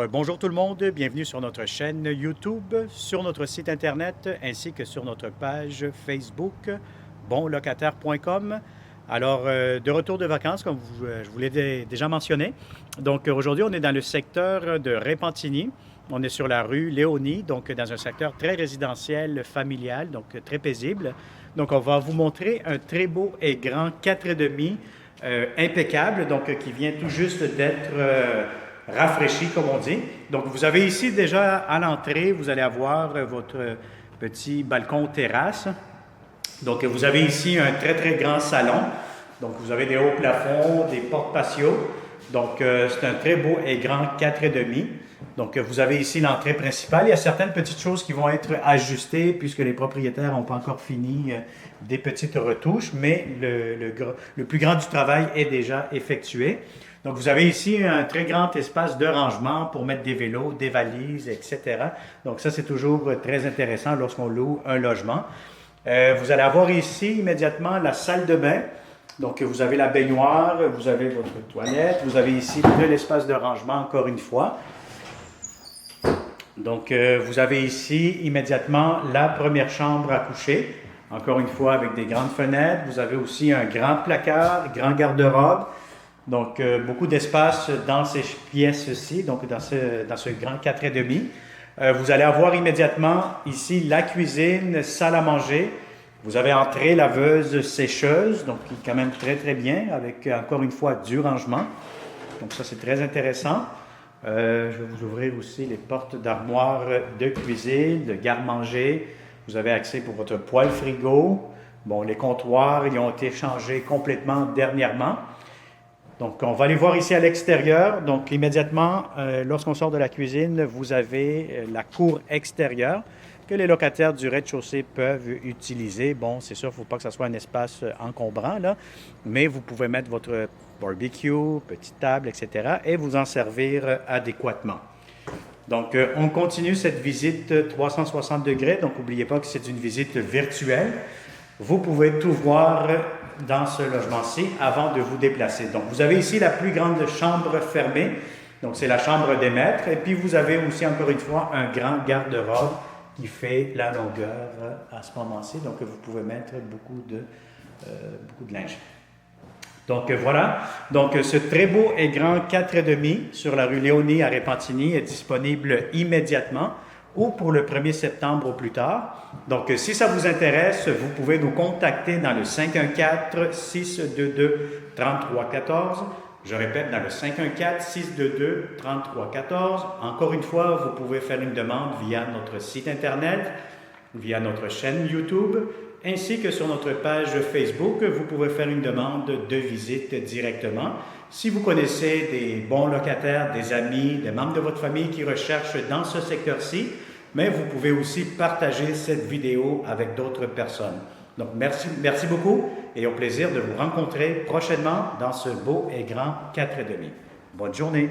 Bonjour tout le monde, bienvenue sur notre chaîne YouTube, sur notre site internet ainsi que sur notre page Facebook bonlocataire.com. De retour de vacances, comme je vous l'ai déjà mentionné. Aujourd'hui, on est dans le secteur de Repentigny. On est sur la rue Léonie, donc dans un secteur très résidentiel, familial, donc très paisible. Donc, on va vous montrer un très beau et grand 4,5 impeccable, donc qui vient tout juste d'être rafraîchi, comme on dit. Donc, vous avez ici déjà à l'entrée, vous allez avoir votre petit balcon terrasse. Donc, vous avez ici un très, très grand salon. Donc, vous avez des hauts plafonds, des portes patio. Donc, c'est un très beau et grand 4,5. Donc, vous avez ici l'entrée principale. Il y a certaines petites choses qui vont être ajustées puisque les propriétaires n'ont pas encore fini des petites retouches, mais le plus grand du travail est déjà effectué. Donc, vous avez ici un très grand espace de rangement pour mettre des vélos, des valises, etc. Donc, ça, c'est toujours très intéressant lorsqu'on loue un logement. Vous allez avoir ici immédiatement la salle de bain. Donc, vous avez la baignoire, vous avez votre toilette, vous avez ici de l'espace de rangement encore une fois. Donc, vous avez ici immédiatement la première chambre à coucher, encore une fois avec des grandes fenêtres. Vous avez aussi un grand placard, grand garde-robe. Donc, beaucoup d'espace dans ces pièces-ci, donc dans ce grand 4,5. Vous allez avoir immédiatement ici la cuisine, salle à manger. Vous avez entrée laveuse sécheuse, donc qui est quand même très très bien, avec encore une fois du rangement. Donc ça c'est très intéressant. Je vais vous ouvrir aussi les portes d'armoire de cuisine, de garde-manger. Vous avez accès pour votre poêle frigo. Bon, les comptoirs, ils ont été changés complètement dernièrement. Donc, on va aller voir ici à l'extérieur. Donc, immédiatement, lorsqu'on sort de la cuisine, vous avez la cour extérieure que les locataires du rez-de-chaussée peuvent utiliser. Bon, c'est sûr, il ne faut pas que ce soit un espace encombrant, là, mais vous pouvez mettre votre barbecue, petite table, etc., et vous en servir adéquatement. Donc, on continue cette visite 360 degrés. Donc, n'oubliez pas que c'est une visite virtuelle. Vous pouvez tout voir dans ce logement-ci avant de vous déplacer. Donc, vous avez ici la plus grande chambre fermée. Donc, c'est la chambre des maîtres. Et puis, vous avez aussi, encore une fois, un grand garde-robe qui fait la longueur à ce moment-ci. Donc, vous pouvez mettre beaucoup de linge. Donc, voilà. Donc, ce très beau et grand 4,5 sur la rue Léonie à Repentigny est disponible immédiatement ou pour le 1er septembre au plus tard. Donc, si ça vous intéresse, vous pouvez nous contacter dans le 514-622-3314. Je répète, dans le 514-622-3314. Encore une fois, vous pouvez faire une demande via notre site Internet, via notre chaîne YouTube, ainsi que sur notre page Facebook. Vous pouvez faire une demande de visite directement. Si vous connaissez des bons locataires, des amis, des membres de votre famille qui recherchent dans ce secteur-ci, mais vous pouvez aussi partager cette vidéo avec d'autres personnes. Donc, merci beaucoup et au plaisir de vous rencontrer prochainement dans ce beau et grand 4,5. Bonne journée!